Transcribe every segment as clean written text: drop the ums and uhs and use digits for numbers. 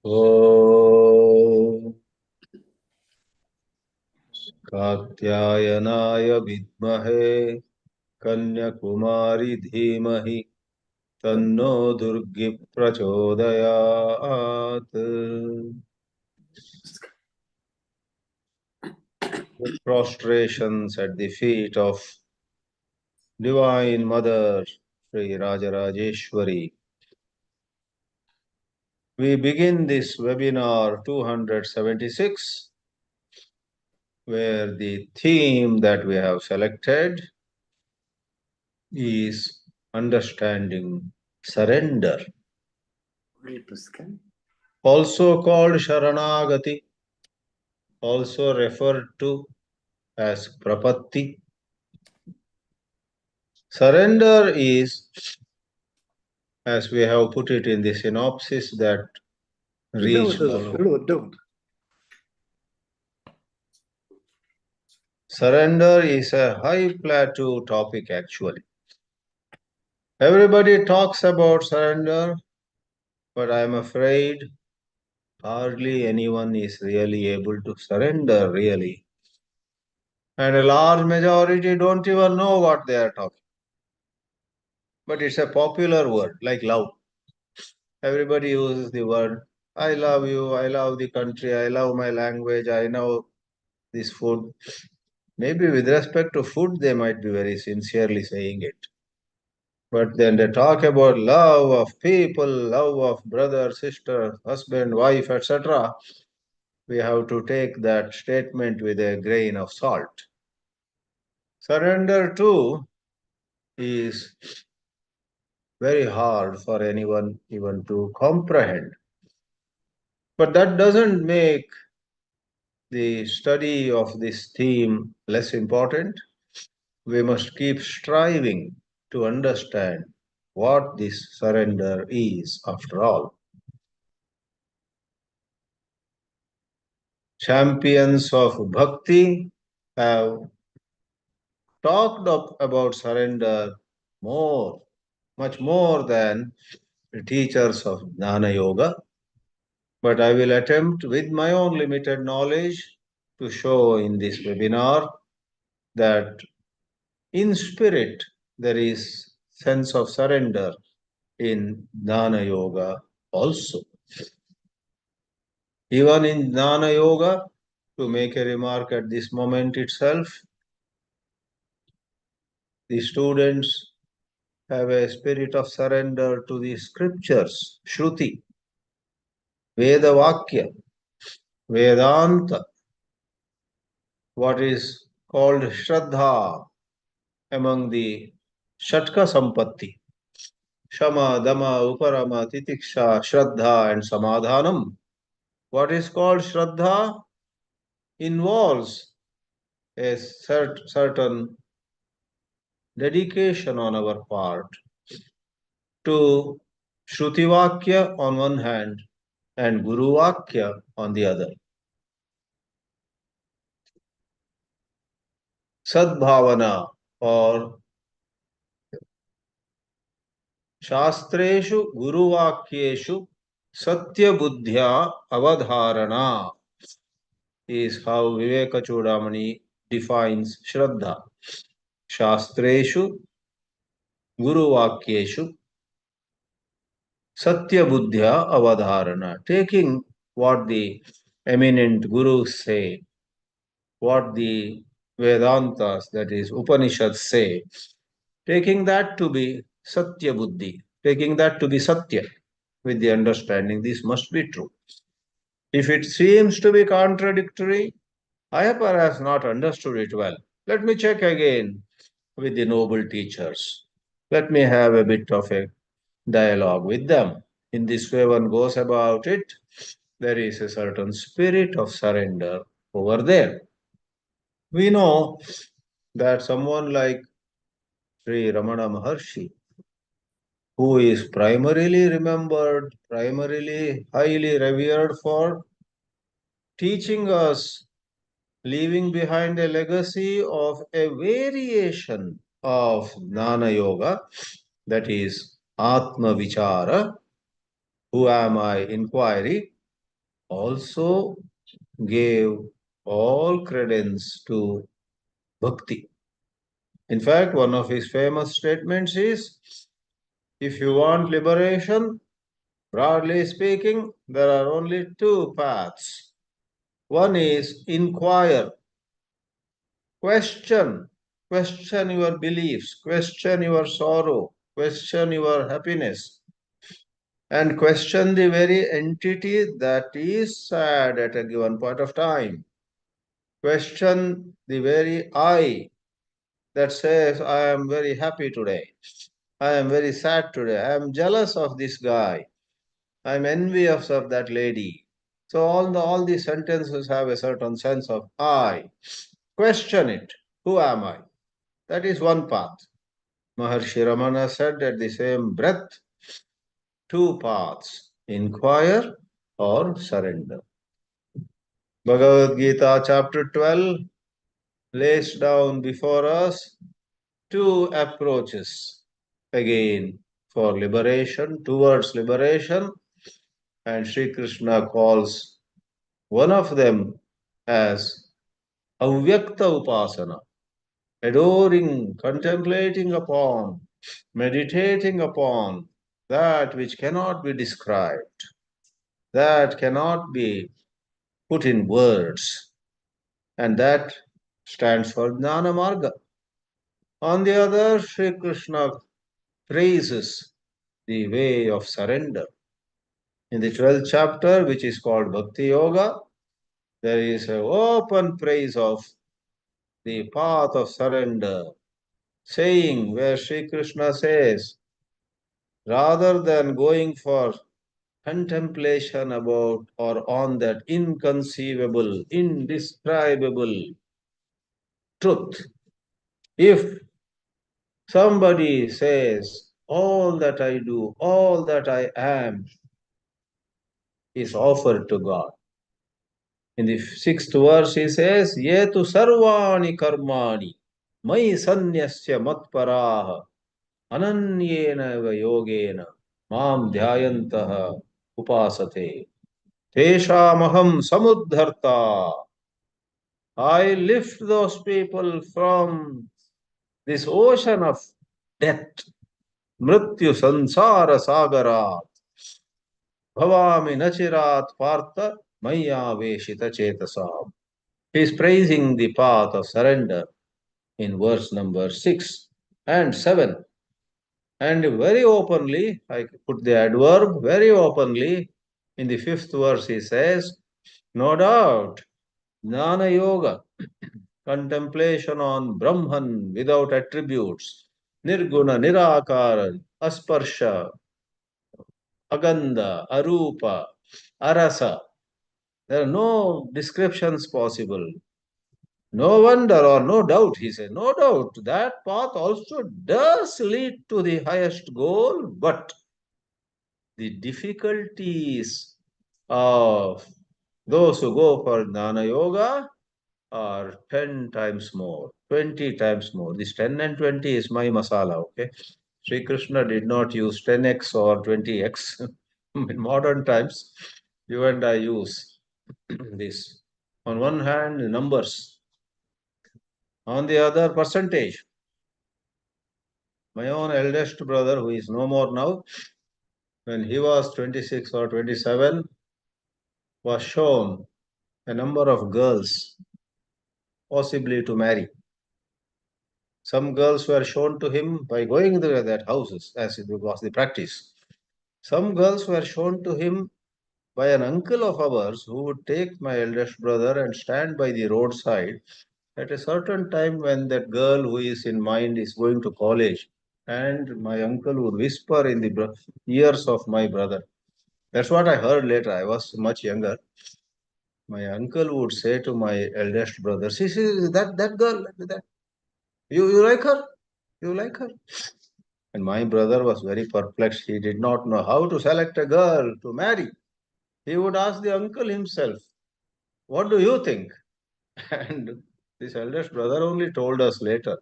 Om Katyayanaaya vidmahe Kanyakumari dhimahi Tanno Durgi prachodayat. With prostrations at the feet of Divine Mother Sri Rajarajeshwari, we begin this webinar 276, where the theme that we have selected is understanding surrender, also called sharanāgati, also referred to as prapatti. Surrender is, as we have put it in the synopsis that reached surrender is a high plateau topic actually. Everybody talks about surrender, but I am afraid hardly anyone is really able to surrender really. And a large majority don't even know what they are talking. But it's a popular word, like love. Everybody uses the word, I love you, I love the country, I love my language, I know this food. Maybe with respect to food, they might be very sincerely saying it. But then they talk about love of people, love of brother, sister, husband, wife, etc. We have to take that statement with a grain of salt. Surrender too is very hard for anyone even to comprehend. But that doesn't make the study of this theme less important. We must keep striving to understand what this surrender is after all. Champions of bhakti have talked about surrender much more than the teachers of jnana yoga. But I will attempt with my own limited knowledge to show in this webinar that in spirit there is sense of surrender in jnana yoga also. Even in jnana yoga, to make a remark at this moment itself, the students have a spirit of surrender to the scriptures, Shruti, Veda Vakya, Vedanta, what is called Shraddha among the Shatka Sampatti, Shama, Dama, Uparama, Titiksha, Shraddha and Samadhanam. What is called Shraddha involves a certain dedication on our part to Shrutivakya on one hand and Guru Vakya on the other. Sadbhavana or Shastreshu Guru Vakyeshu Satya Buddhya Avadharana is how Viveka Chudamani defines Shraddha. Shastreshu Guru Vakyeshu Satya Buddhya Avadharana, taking what the eminent gurus say, what the Vedantas, that is Upanishads say, taking that to be Satya Buddhi, taking that to be Satya, with the understanding this must be true. If it seems to be contradictory, I have perhaps not understood it well. Let me check again with the noble teachers. Let me have a bit of a dialogue with them. In this way one goes about it, there is a certain spirit of surrender over there. We know that someone like Sri Ramana Maharshi, who is primarily remembered, primarily highly revered for teaching us, leaving behind a legacy of a variation of jnana yoga, that is atma-vichara, who am I inquiry, also gave all credence to bhakti. In fact, one of his famous statements is, if you want liberation, broadly speaking, there are only two paths. One is inquire, question, question your beliefs, question your sorrow, question your happiness, and question the very entity that is sad at a given point of time. Question the very I that says, I am very happy today. I am very sad today. I am jealous of this guy. I am envious of that lady. So all these sentences have a certain sense of I. Question it. Who am I? That is one path. Maharshi Ramana said at the same breath, two paths, inquire or surrender. Bhagavad-Geeā chapter 12 lays down before us two approaches again for liberation, towards liberation, and Sri Krishna calls one of them as avyakta upasana, adoring, contemplating upon, meditating upon that which cannot be described, that cannot be put in words, and that stands for jnāna-mārga. On the other, Sri Krishna praises the way of surrender. In the 12th chapter, which is called Bhakti Yoga, there is an open praise of the path of surrender, saying where Sri Krishna says, rather than going for contemplation about or on that inconceivable, indescribable truth, if somebody says, all that I do, all that I am is offered to God. In the 6th verse, he says, Yetu sarvāni karmāni mai sanyasya matparaha ananyena eva yogena mam dhyayantaha upasate teshamaham samudharta. I lift those people from this ocean of death, mrityu sansara sagarat, bhavami nachirat partha yamevaisha chetasam. He is praising the path of surrender in verse number 6 and 7. And very openly, I put the adverb, very openly, in the 5th verse he says, no doubt, jnana yoga, contemplation on Brahman without attributes, nirguna, nirakara, asparsha, aganda, arupa, arasa. There are no descriptions possible. No wonder or no doubt, he said, no doubt, that path also does lead to the highest goal, but the difficulties of those who go for jnana yoga are 10 times more, 20 times more. This 10 and 20 is my masala, okay? Sri Krishna did not use 10x or 20x. In modern times, you and I use this. On one hand, numbers. On the other, percentage. My own eldest brother, who is no more now, when he was 26 or 27, was shown a number of girls possibly to marry. Some girls were shown to him by going to their houses, as it was the practice. Some girls were shown to him by an uncle of ours who would take my eldest brother and stand by the roadside at a certain time when that girl who is in mind is going to college. And my uncle would whisper in the ears of my brother. That's what I heard later. I was much younger. My uncle would say to my eldest brother, see, that girl, that you like her? You like her? And my brother was very perplexed. He did not know how to select a girl to marry. He would ask the uncle himself, what do you think? And this eldest brother only told us later,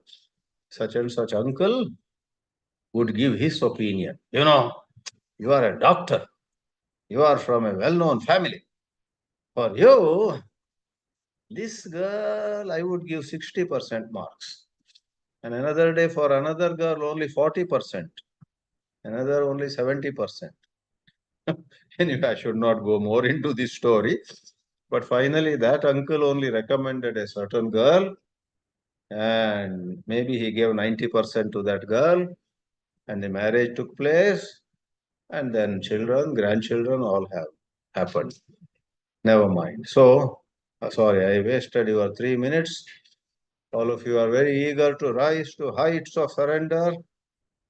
such and such uncle would give his opinion. You know, you are a doctor. You are from a well-known family. For you, this girl, I would give 60% marks. And another day for another girl, only 40%. Another only 70%. Anyway, I should not go more into this story. But finally, that uncle only recommended a certain girl, and maybe he gave 90% to that girl, and the marriage took place, and then children, grandchildren all have happened. Never mind. So, sorry, I wasted your 3 minutes. All of you are very eager to rise to heights of surrender,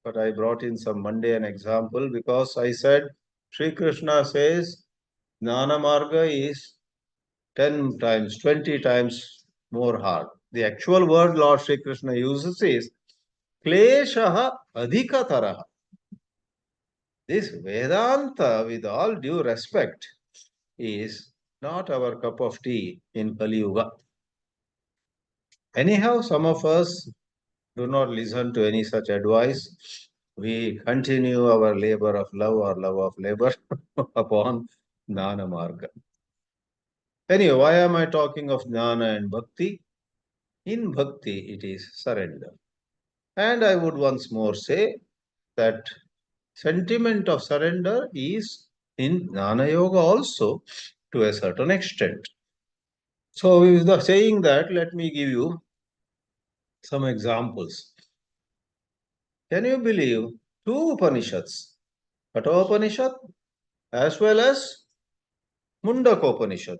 but I brought in some mundane example because I said Sri Krishna says jnāna marga is 10 times, 20 times more hard. The actual word Lord Sri Krishna uses is kleshaha adhikataraha. This Vedanta, with all due respect, is not our cup of tea in Kali Yuga. Anyhow, some of us do not listen to any such advice. We continue our labor of love or love of labor upon jnana marga. Anyway, why am I talking of jnana and bhakti? In bhakti, it is surrender. And I would once more say that sentiment of surrender is in jnana yoga also to a certain extent. So, with the saying that, let me give you some examples. Can you believe two Upanishads, Katha Upanishad as well as Mundaka Upanishad,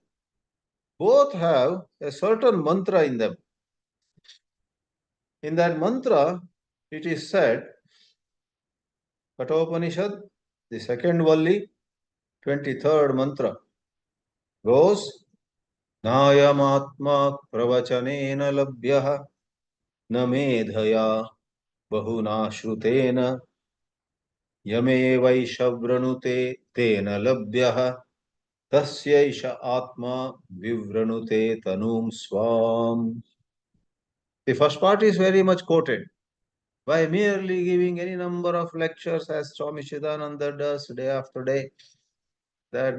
both have a certain mantra in them. In that mantra, it is said, Katha Upanishad, the second Valli, 23rd mantra, goes, Nayamatma pravachanena labhyah na medhaya bahuna shrutena yamevaisha vrinute tena labhyah tasyaisha atma vivranute tanum swam. The first part is very much quoted. By merely giving any number of lectures as Swami Chidananda does day after day, that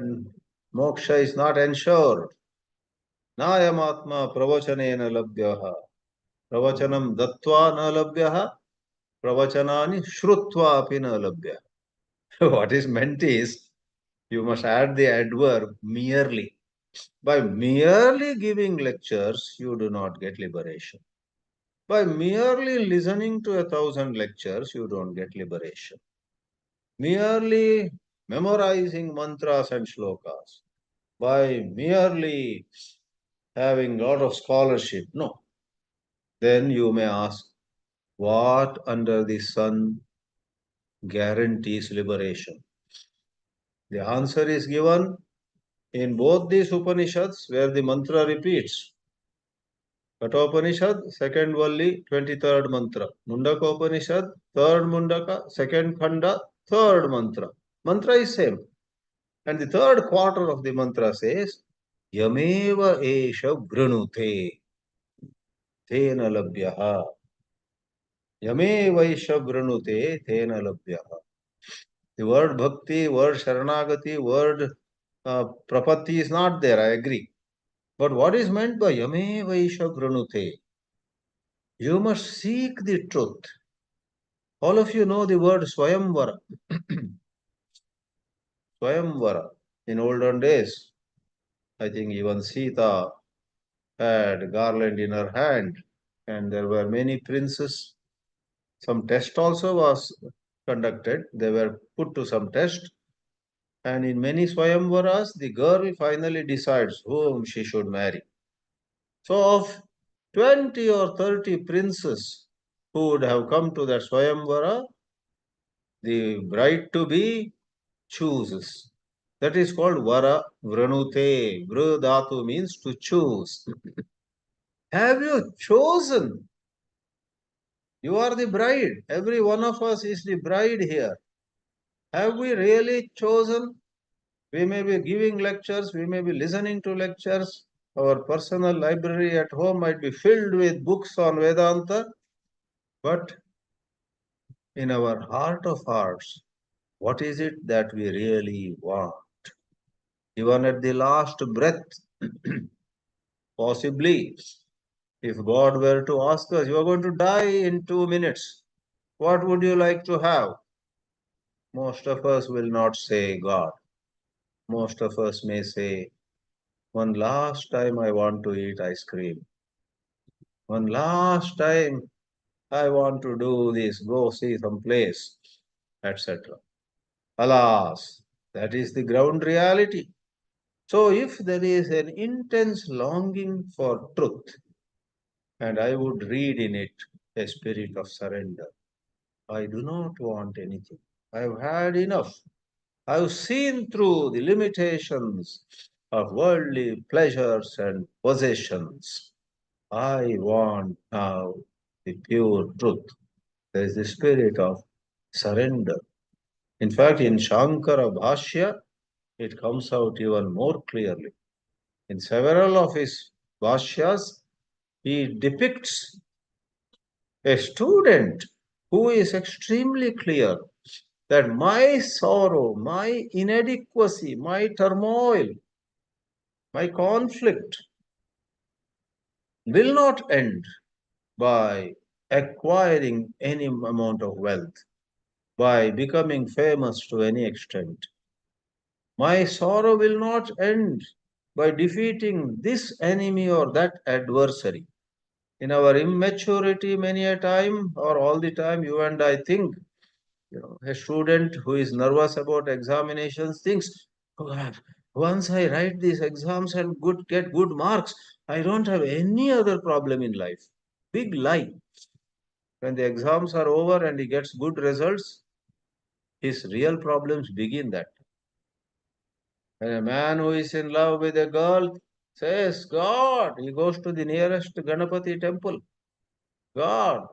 moksha is not ensured. Nayamatma pravachanena labhyaha. Pravachanam dattva na labhyaha. Pravachanani shrutva api na labhyaha. What is meant is, you must add the adverb merely. By merely giving lectures, you do not get liberation. By merely listening to 1,000 lectures, you don't get liberation. Merely memorizing mantras and shlokas, by merely having a lot of scholarship, no. Then you may ask, what under the sun guarantees liberation? The answer is given in both these Upanishads where the mantra repeats. Katha Upanishad, second Valli, 23rd mantra. Mundaka Upanishad, third Mundaka, second Khanda, third mantra. Mantra is same. And the third quarter of the mantra says, yamevaisha vrinute tena labhyah. Yamevaisha vrinute tena labhyah. The word bhakti, word sharanāgati, word prapatti is not there, I agree. But what is meant by yamevaisha vrinute? You must seek the truth. All of you know the word swayamvara. Swayamvara. In olden days, I think even Sita had garland in her hand, and there were many princes. Some test also was conducted. They were put to some test, and in many swayamvaras, the girl finally decides whom she should marry. So, of 20 or 30 princes who would have come to that swayamvara, the bride to be chooses. That is called vara vrinute. Vru dhatu means to choose. Have you chosen? You are the bride. Every one of us is the bride here. Have we really chosen? We may be giving lectures, we may be listening to lectures. Our personal library at home might be filled with books on Vedanta. But in our heart of hearts, what is it that we really want? even at the last breath. Possibly, if God were to ask us, you are going to die in 2 minutes, what would you like to have? Most of us will not say God. Most of us may say, one last time I want to eat ice cream. One last time I want to do this, go see some place, etc. Alas, that is the ground reality. So if there is an intense longing for truth, and I would read in it a spirit of surrender, I do not want anything. I've had enough. I've seen through the limitations of worldly pleasures and possessions. I want now the pure truth. There is the spirit of surrender. In fact, in Shankara Bhashya, it comes out even more clearly. In several of his Bhashyas, he depicts a student who is extremely clear that my sorrow, my inadequacy, my turmoil, my conflict will not end by acquiring any amount of wealth, by becoming famous to any extent. My sorrow will not end by defeating this enemy or that adversary. In our immaturity, many a time or all the time, you and I think, a student who is nervous about examinations thinks, oh God, once I write these exams and get good marks, I don't have any other problem in life. Big lie. When the exams are over and he gets good results, his real problems begin that. When a man who is in love with a girl says, God, he goes to the nearest Ganapati temple. God,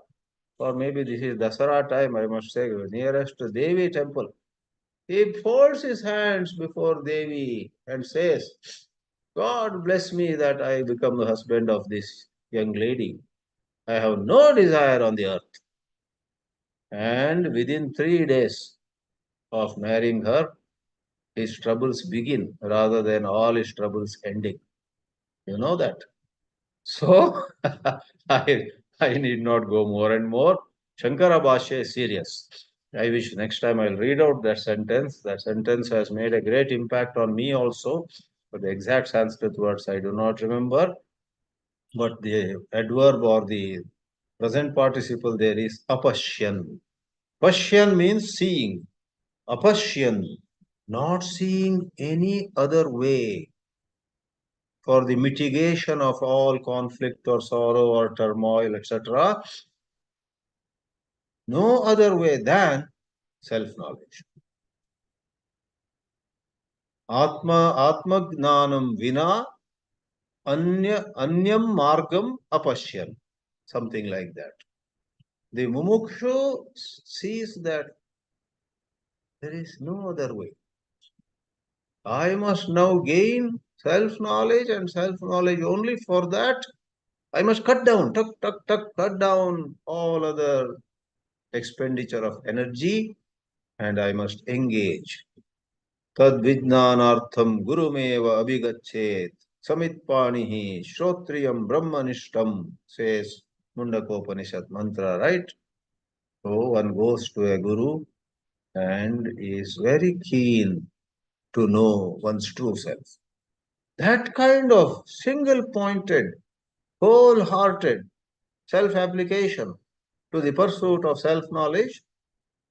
or maybe this is Dasara time, I must say, nearest Devi temple. He folds his hands before Devi and says, God bless me that I become the husband of this young lady. I have no desire on the earth. And within 3 days of marrying her, his troubles begin rather than all his troubles ending. You know that. So I, I need not go more and more. Shankara Bhashya is serious. I wish next time I'll read out that sentence. That sentence has made a great impact on me also. But the exact Sanskrit words I do not remember. But the adverb or the present participle there is apashyan. Pashyan means seeing. Apashyan, not seeing any other way for the mitigation of all conflict or sorrow or turmoil, etc. No other way than self-knowledge. Atma vina anyam margam apashyan. Something like that. The mumukshu sees that there is no other way. I must now gain self-knowledge and self-knowledge only. For that I must cut down, cut down all other expenditure of energy, and I must engage. Tad vijnanartham gurumeva abhigachet samitpanihi shrotriyam brahmanishtam, says Mundaka Upanishad mantra, right? So one goes to a guru and is very keen to know one's true self. That kind of single-pointed, wholehearted self-application to the pursuit of self-knowledge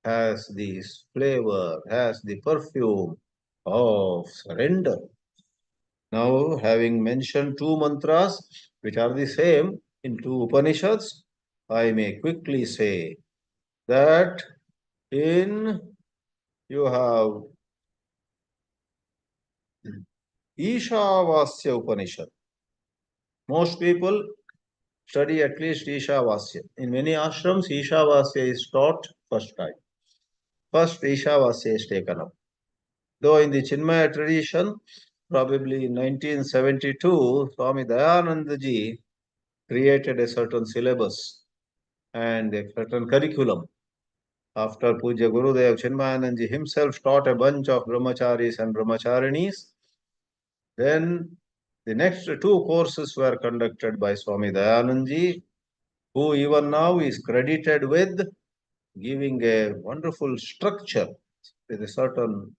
has this flavor, has the perfume of surrender. Now, having mentioned two mantras which are the same in two Upanishads, I may quickly say that in you have Ishavasya Upanishad. Most people study at least Ishavasya. In many ashrams, Ishavasya is taught first time. First Ishavasya is taken up. Though in the Chinmaya tradition, probably in 1972, Swami Dayanandaji created a certain syllabus and a certain curriculum. After Puja Gurudev, Chinmayanandaji himself taught a bunch of brahmacharis and brahmacharinis. Then the next two courses were conducted by Swami Dayanandji, who even now is credited with giving a wonderful structure with a certain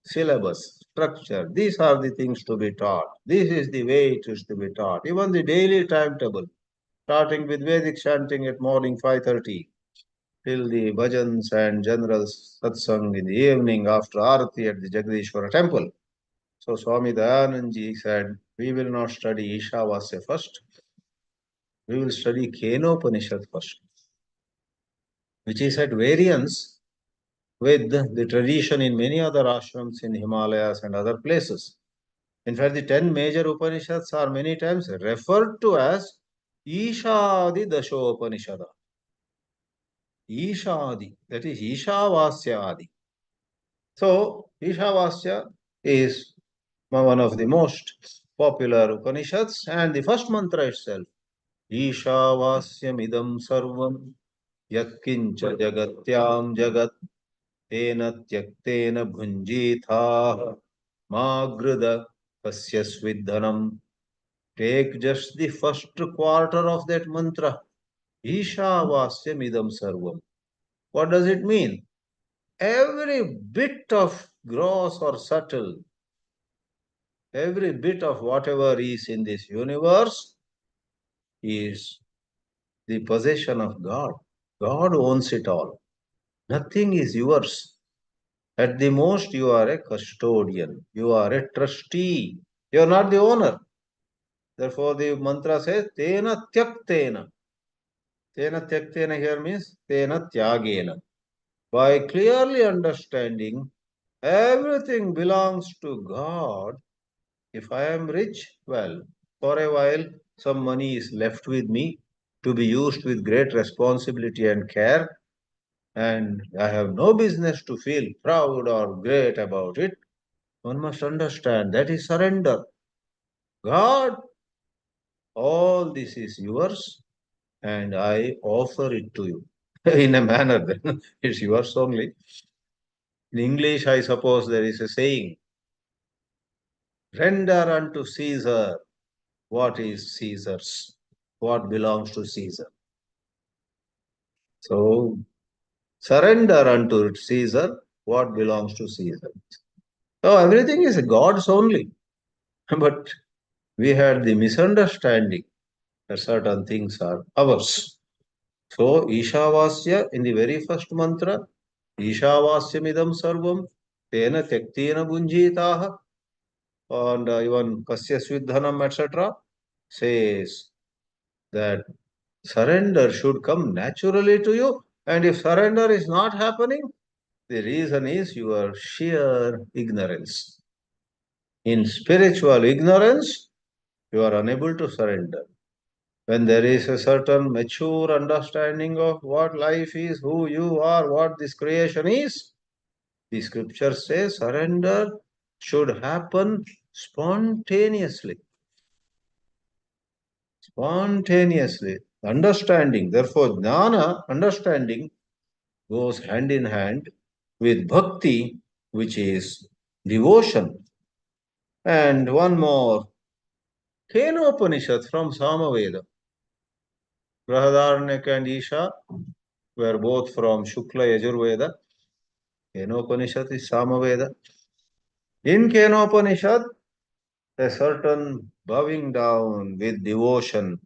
syllabus, structure. These are the things to be taught. This is the way it is to be taught. Even the daily timetable, starting with Vedic chanting at morning 5:30 till the bhajans and general satsang in the evening after Arati at the Jagadishwara temple. So Swami Dayanandji said, we will not study Ishavasya first, we will study Kenopanishad first, which is at variance with the tradition in many other ashrams in Himalayas and other places. In fact, the 10 major Upanishads are many times referred to as Ishadi Dashopanishada. Ishadi, that is Ishavasya Adi. So, Ishavasya is one of the most popular Upanishads, and the first mantra itself, Ishavasyamidam sarvam yatkincha jagatyam jagat tena tyaktena bhunjitha magrida pasyasvidhanam. Take just the first quarter of that mantra, Ishavasyamidam sarvam. What does it mean? Every bit of gross or subtle, every bit of whatever is in this universe is the possession of God. God owns it all. Nothing is yours. At the most, you are a custodian. You are a trustee. You are not the owner. Therefore, the mantra says, tena tyaktena. Tena tyaktena here means tena tyagena. By clearly understanding everything belongs to God. If I am rich, well, for a while, some money is left with me to be used with great responsibility and care, and I have no business to feel proud or great about it. One must understand that is surrender. God, all this is yours, and I offer it to you. In a manner, then, it's yours only. In English, I suppose there is a saying, render unto Caesar what is Caesar's, what belongs to Caesar. So, surrender unto Caesar what belongs to Caesar. So, everything is God's only. But we had the misunderstanding that certain things are ours. So, Ishavasya in the very first mantra, Ishavasyamidam sarvam, tena tyaktena bunjitaha, and even pasyasvidhanam, etc., says that surrender should come naturally to you. And if surrender is not happening, the reason is your sheer ignorance. In spiritual ignorance, you are unable to surrender. When there is a certain mature understanding of what life is, who you are, what this creation is, the scripture says surrender should happen spontaneously. Spontaneously. Understanding. Therefore, jnāna, understanding, goes hand in hand with bhakti, which is devotion. And one more, Kenopanishad from Samaveda. Brahadaranyaka and Isha were both from Shukla Yajurveda. Kenopanishad is Samaveda. In Kenopanishad, a certain bowing down with devotion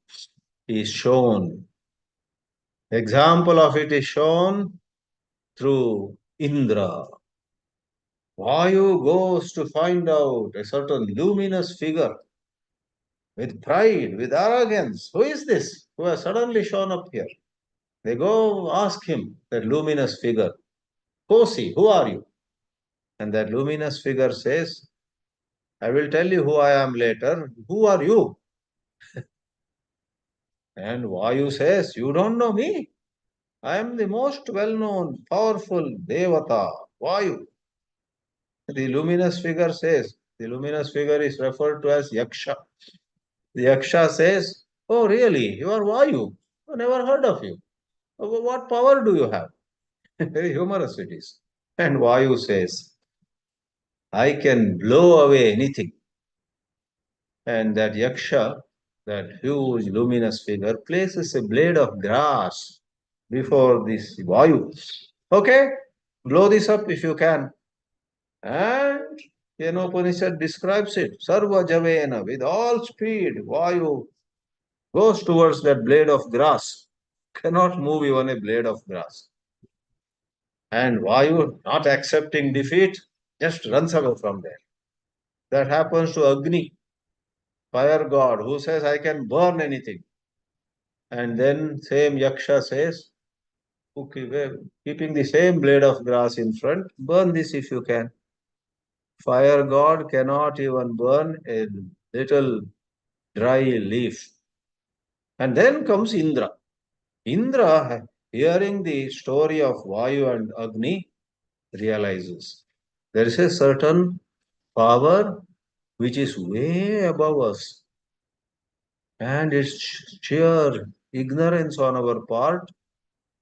is shown. Example of it is shown through Indra. Vayu goes to find out a certain luminous figure with pride, with arrogance. Who is this who has suddenly shown up here? They go ask him, that luminous figure, Kosi, who are you? And that luminous figure says, I will tell you who I am later. Who are you? And Vayu says, you don't know me. I am the most well-known, powerful Devata, Vayu. The luminous figure says, the luminous figure is referred to as Yaksha. The Yaksha says, oh really, you are Vayu. I never heard of you. What power do you have? Very humorous it is. And Vayu says, I can blow away anything. And that yaksha, that huge luminous figure, places a blade of grass before this Vayu. Okay, blow this up if you can. And Upanishad describes it. Sarvabhāvena, with all speed, Vayu goes towards that blade of grass. Cannot move even a blade of grass. And Vayu, not accepting defeat, just runs away from there. That happens to Agni, fire god, who says, I can burn anything. And then same Yaksha says, okay, well, keeping the same blade of grass in front, burn this if you can. Fire god cannot even burn a little dry leaf. And then comes Indra. Indra, hearing the story of Vayu and Agni, realizes there is a certain power which is way above us. And it's sheer ignorance on our part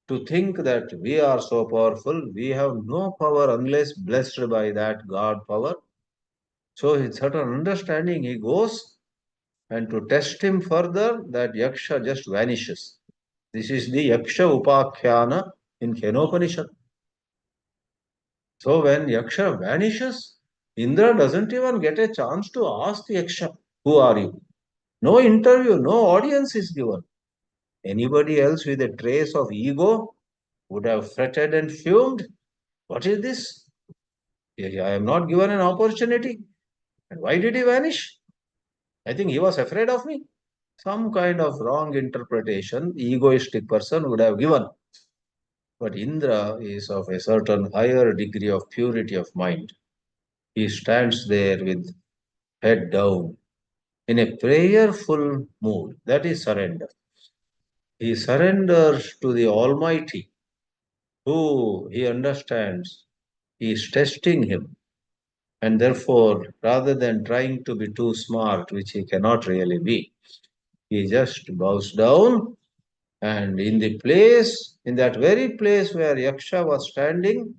to think that we are so powerful. We have no power unless blessed by that God power. So, with certain understanding, he goes, and to test him further, that Yaksha just vanishes. This is the Yaksha Upakhyana in Kenopanishad. So, when Yaksha vanishes, Indra doesn't even get a chance to ask the Yaksha, who are you? No interview, no audience is given. Anybody else with a trace of ego would have fretted and fumed. What is this? I am not given an opportunity. And why did he vanish? I think he was afraid of me. Some kind of wrong interpretation, egoistic person would have given. But Indra is of a certain higher degree of purity of mind. He stands there with head down in a prayerful mood. That is surrender. He surrenders to the Almighty, who he understands is testing him. And therefore, rather than trying to be too smart, which he cannot really be, he just bows down. And in the place, in that very place where Yaksha was standing,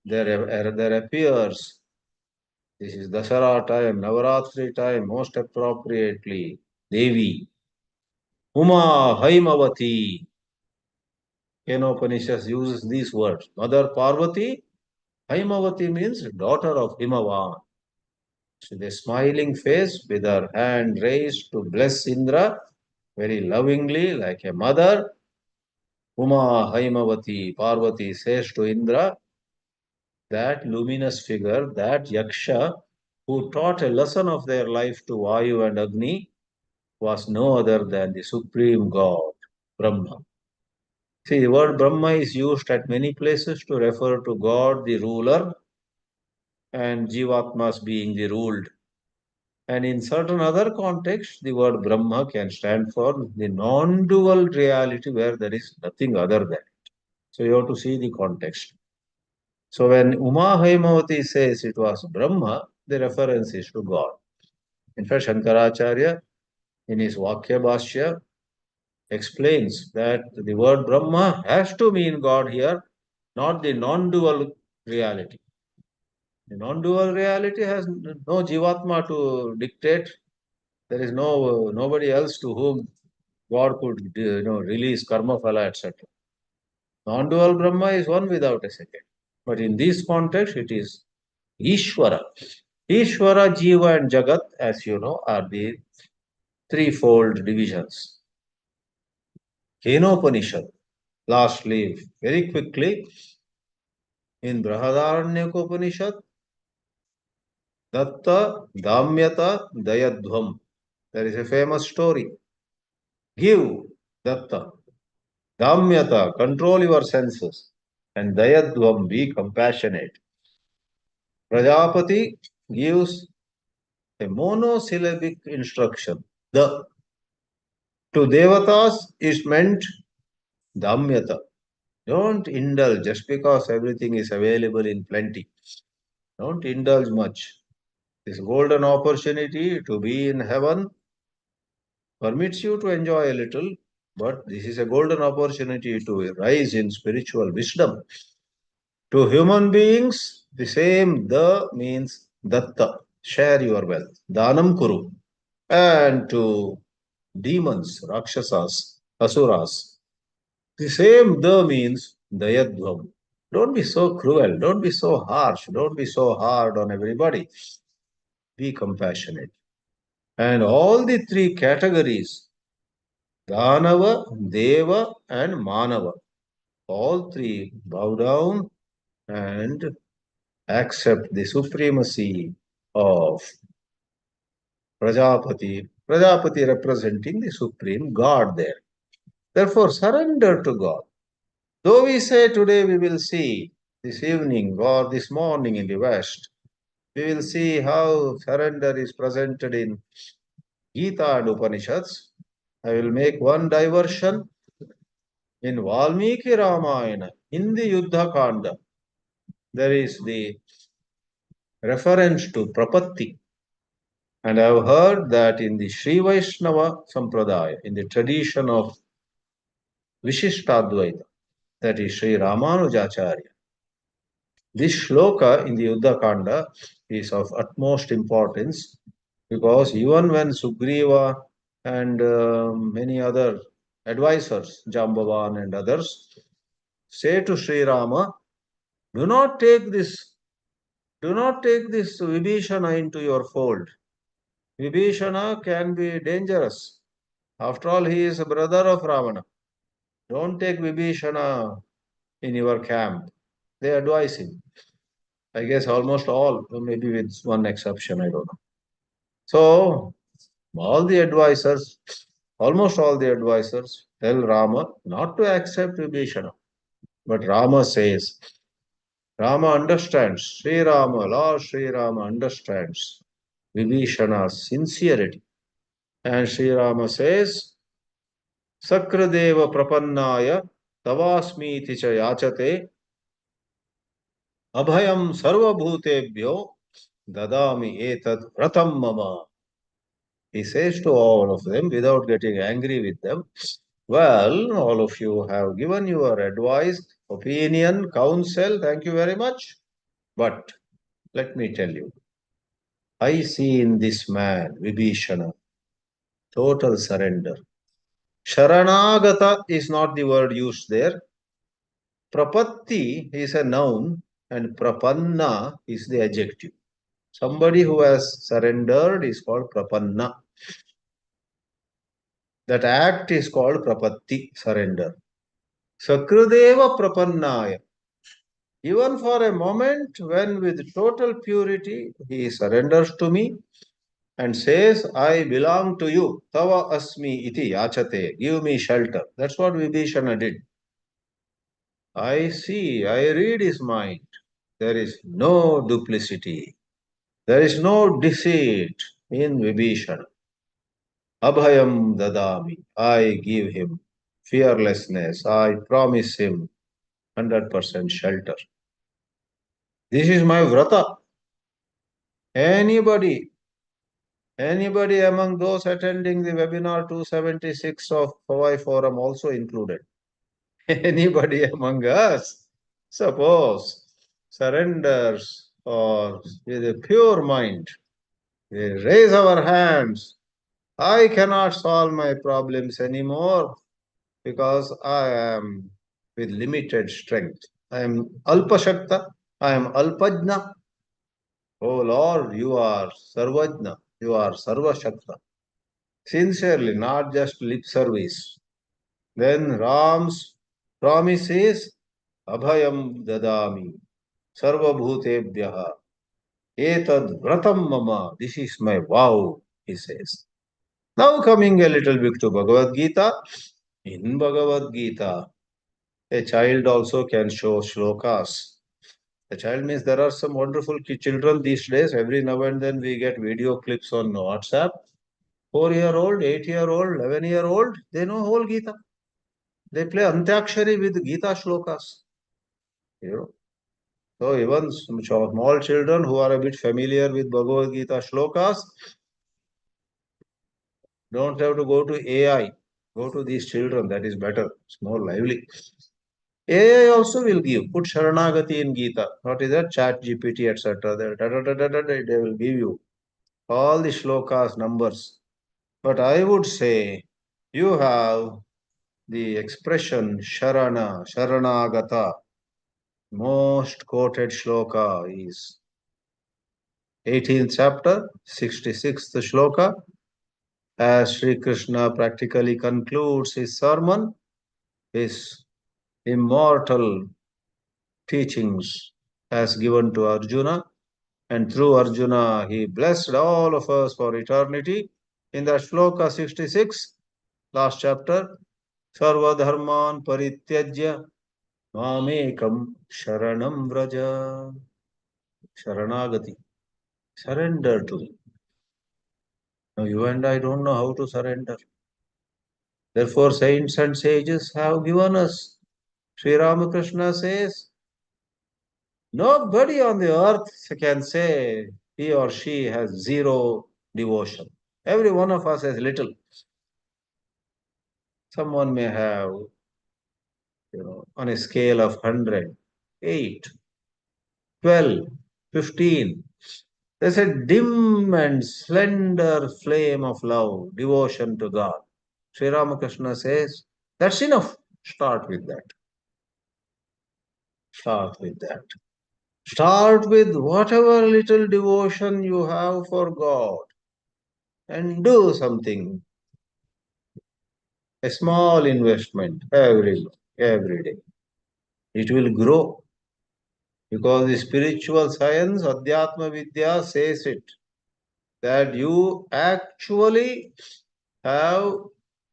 there appears, this is Dasara time, Navaratri time, most appropriately, Devi, Uma Haimavati. Upanishad uses these words. Mother Parvati, Haimavati means daughter of Himavan. So the smiling face with her hand raised to bless Indra very lovingly, like a mother. Uma Haimavati, Parvati says to Indra, that luminous figure, that Yaksha, who taught a lesson of their life to Vayu and Agni, was no other than the supreme God, Brahma. See, the word Brahma is used at many places to refer to God, the ruler, and Jivatmas being the ruled. And in certain other contexts, the word Brahma can stand for the non-dual reality where there is nothing other than it. So you have to see the context. So when Uma Haimavati says it was Brahma, the reference is to God. In fact, Shankaracharya, in his Vakya Bhashya, explains that the word Brahma has to mean God here, not the non-dual reality. The non-dual reality has no Jivatma to dictate. There is nobody else to whom God could release karma phala, etc. Non-dual Brahma is one without a second. But in this context, it is Ishvara. Ishvara, Jiva, and Jagat, as you know, are the threefold divisions. Kenopanishad, lastly, very quickly, in Upanishad, Datta, Damyata, Dayadhvam. There is a famous story. Give, Datta. Damyata, control your senses. And Dayadhvam, be compassionate. Prajapati gives a monosyllabic instruction. The to Devatas is meant Damyata. Don't indulge just because everything is available in plenty. Don't indulge much. This golden opportunity to be in heaven permits you to enjoy a little, but this is a golden opportunity to rise in spiritual wisdom. To human beings, the same the means datta, share your wealth. Danam kuru. and to demons, Rakshasas, Asuras. The same the means Dayadvam. Don't be so cruel, don't be so harsh, don't be so hard on everybody. Be compassionate. And all the three categories, Dhanava, Deva, and Manava, all three bow down and accept the supremacy of Prajapati, Prajapati representing the supreme God there. Therefore, surrender to God. Though we say today we will see this evening or this morning in the West, we will see how surrender is presented in Gita and Upanishads. I will make one diversion in Valmiki Ramayana, in the Yuddha Khanda. There is the reference to prapatti. And I have heard that in the Sri Vaishnava Sampradaya, in the tradition of Vishishtadvaita, that is Sri Ramanujacharya, this shloka in the Yuddha Kanda is of utmost importance because even when Sugriva and many other advisors, Jambavan and others, say to Sri Rama, do not take this Vibhishana into your fold. Vibhishana can be dangerous. After all, he is a brother of Ravana. Don't take Vibhishana in your camp. They advise him. I guess almost all, maybe with one exception, I don't know. So, all the advisors, almost all the advisors tell Rama not to accept Vibhishana. But Rama says, Rama understands, Lord Sri Rama understands Vibhishana's sincerity. And Sri Rama says, Sakradeva prapannaya tavasmiti cha yachate abhayam sarvabhūtebhyo dadami etad vratam mama. He says to all of them without getting angry with them, well, all of you have given your advice, opinion, counsel, thank you very much. But let me tell you, I see in this man, Vibhishana, total surrender. Sharanāgata is not the word used there. Prapatti is a noun and prapanna is the adjective. Somebody who has surrendered is called prapanna. That act is called prapatti, surrender. Sakradeva prapannaya. Even for a moment, when with total purity he surrenders to me and says, I belong to you, tava asmi iti yachate, give me shelter. That's what Vibhishana did. I see, I read his mind. There is no duplicity. There is no deceit in Vibhishana. Abhayam dadami. I give him fearlessness. I promise him 100% shelter. This is my vrata. Anybody among those attending the webinar 276 of Hawaii Forum also included. Anybody among us, suppose, surrenders or with a pure mind, we raise our hands. I cannot solve my problems anymore because I am with limited strength. I am alpashakta, I am alpajna. Oh Lord, you are sarvajna, you are sarvashakta. Sincerely, not just lip service. Then Ram's promise is abhayam dadami sarvabhutebhyaha etad vratam mama. This is my vow, he says. Now coming a little bit to Bhagavad-Geeā. In Bhagavad-Geeā, a child also can show shlokas. A child means there are some wonderful children these days. Every now and then we get video clips on WhatsApp. 4-year-old, 8-year-old, 11-year-old, they know whole Gita. They play Antyakshari with Gita shlokas. You know. So even small children who are a bit familiar with Bhagavad-Gita shlokas don't have to go to AI. Go to these children. That is better. It's more lively. AI also will give. Put sharanāgati in Gita. What is that? Chat GPT, etc. They will give you all the shlokas, numbers. But I would say you have the expression sharana, sharanāgata. Most quoted shloka is 18th chapter, 66th shloka. As Sri Krishna practically concludes his sermon, his immortal teachings as given to Arjuna, and through Arjuna he blessed all of us for eternity. In that shloka 66, last chapter, Sarvadharman parityajya mamekam sharanam vraja. Sharanāgati. Surrender to me. Now you and I don't know how to surrender. Therefore, saints and sages have given us. Sri Ramakrishna says, nobody on the earth can say he or she has zero devotion. Every one of us has little. Someone may have, on a scale of 100, 8, 12, 15. There's a dim and slender flame of love, devotion to God. Sri Ramakrishna says, that's enough. Start with that. Start with that. Start with whatever little devotion you have for God and do something, a small investment every day. It will grow because the spiritual science, adhyātma-vidyā, says it that you actually have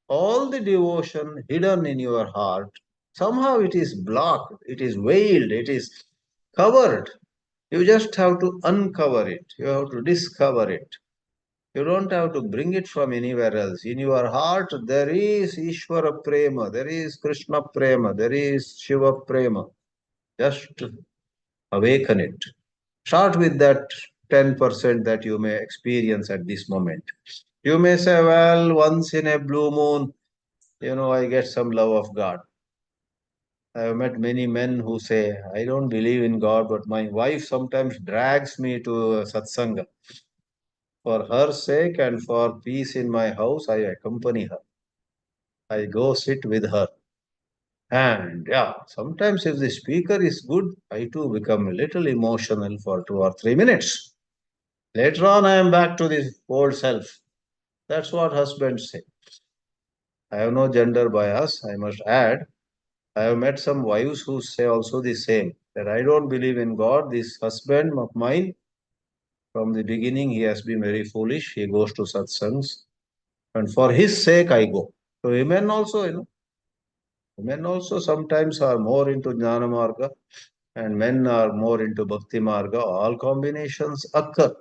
all the devotion hidden in your heart. Somehow it is blocked, it is veiled, it is covered. You just have to uncover it. You have to discover it. You don't have to bring it from anywhere else. In your heart, there is Ishvara Prema, there is Krishna Prema, there is Shiva Prema. Just awaken it. Start with that 10% that you may experience at this moment. You may say, well, once in a blue moon, I get some love of God. I have met many men who say, I don't believe in God, but my wife sometimes drags me to satsanga. For her sake and for peace in my house, I accompany her. I go sit with her. And yeah, sometimes if the speaker is good, I too become a little emotional for 2 or 3 minutes. Later on, I am back to the old self. That's what husbands say. I have no gender bias, I must add. I have met some wives who say also the same, that I don't believe in God. This husband of mine, from the beginning, he has been very foolish. He goes to satsangs, and for his sake, I go. So women also sometimes are more into jnāna-mārga, and men are more into bhakti-mārga. All combinations occur.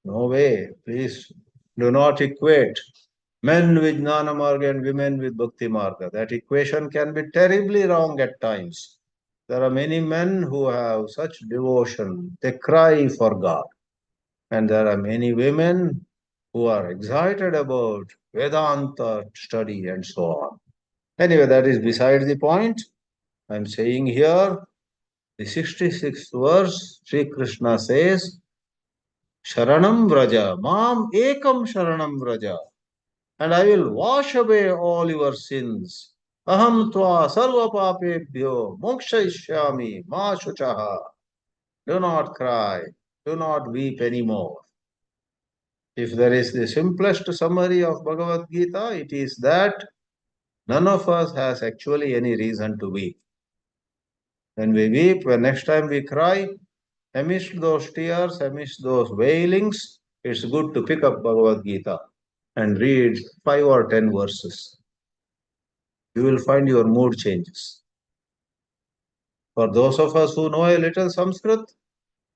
No way. Please do not equate men with jnāna-mārga and women with bhakti-mārga. That equation can be terribly wrong at times. There are many men who have such devotion, they cry for God. And there are many women who are excited about Vedanta study and so on. Anyway, that is beside the point. I am saying here, the 66th verse, Sri Krishna says, Sharanam Vraja, Mam Ekam Sharanam Vraja, and I will wash away all your sins. Aham tva sarvabhāvebhyo mokshayishyami ma shuchaha. Do not cry, do not weep anymore. If there is the simplest summary of Bhagavad-Geeā, it is that none of us has actually any reason to weep. When we weep, when next time we cry, amidst those tears, amidst those wailings, it's good to pick up Bhagavad-Geeā and read 5 or 10 verses. You will find your mood changes. For those of us who know a little Sanskrit,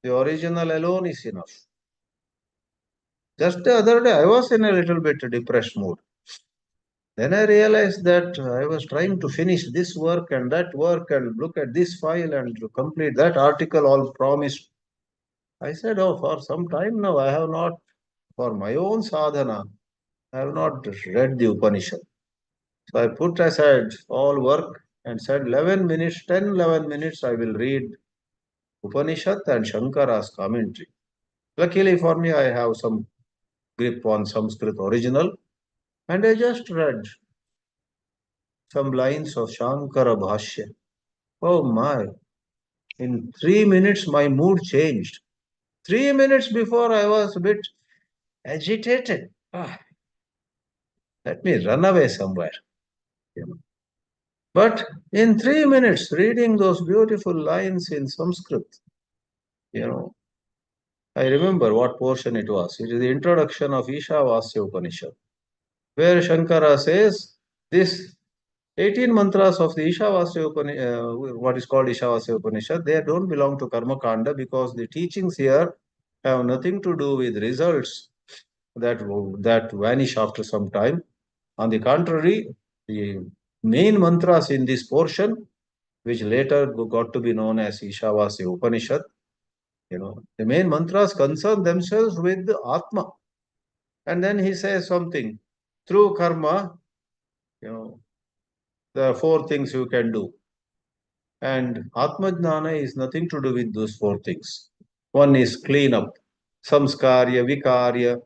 the original alone is enough. Just the other day, I was in a little bit depressed mood. Then I realized that I was trying to finish this work and that work and look at this file and to complete that article all promised. I said, oh, for some time now, I have not, for my own sadhana, I have not read the Upanishad. So I put aside all work and said 11 minutes, 10, 11 minutes, I will read Upanishad and Shankara's commentary. Luckily for me, I have some grip on Sanskrit original. And I just read some lines of Shankara Bhashya. Oh my, in 3 minutes my mood changed. 3 minutes before I was a bit agitated. Let me run away somewhere. You know. But in 3 minutes, reading those beautiful lines in Sanskrit, you know, I remember what portion it was. It is the introduction of Ishavasya Upanishad, where Shankara says this 18 mantras of the Ishavasya Upanishad, what is called Ishavasya Upanishad, they don't belong to Karma Kanda because the teachings here have nothing to do with results that vanish after some time. On the contrary, the main mantras in this portion, which later got to be known as Ishavasya Upanishad, the main mantras concern themselves with the Atma. And then he says something. Through karma, there are four things you can do. And Atma-jnāna is nothing to do with those four things. One is clean up. Samskarya, vikarya,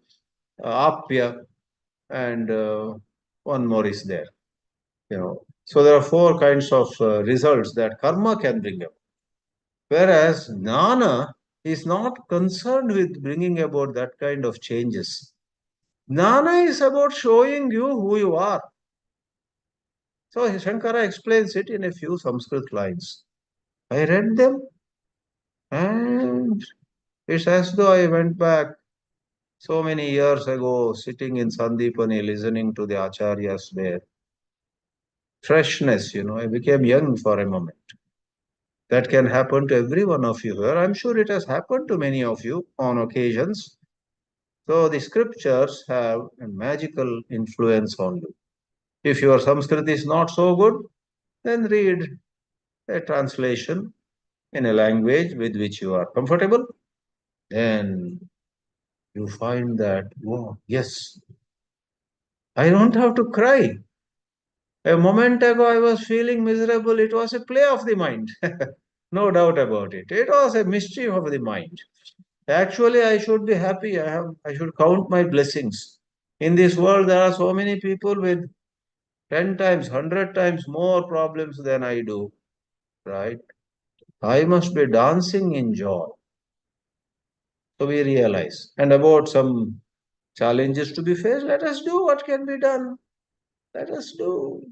apya, and one more is there. So there are four kinds of results that karma can bring up. Whereas jnana is not concerned with bringing about that kind of changes. Jnana is about showing you who you are. So Shankara explains it in a few Sanskrit lines. I read them and it's as though I went back so many years ago, sitting in Sandipani, listening to the acharyas there. Freshness, I became young for a moment. That can happen to every one of you here. I'm sure it has happened to many of you on occasions. So the scriptures have a magical influence on you. If your Sanskrit is not so good, then read a translation in a language with which you are comfortable. Then you find that, oh, yes, I don't have to cry. A moment ago, I was feeling miserable. It was a play of the mind. No doubt about it. It was a mischief of the mind. Actually, I should be happy. I should count my blessings. In this world, there are so many people with 10 times, 100 times more problems than I do, right? I must be dancing in joy. So we realize. And about some challenges to be faced, let us do what can be done. Let us do.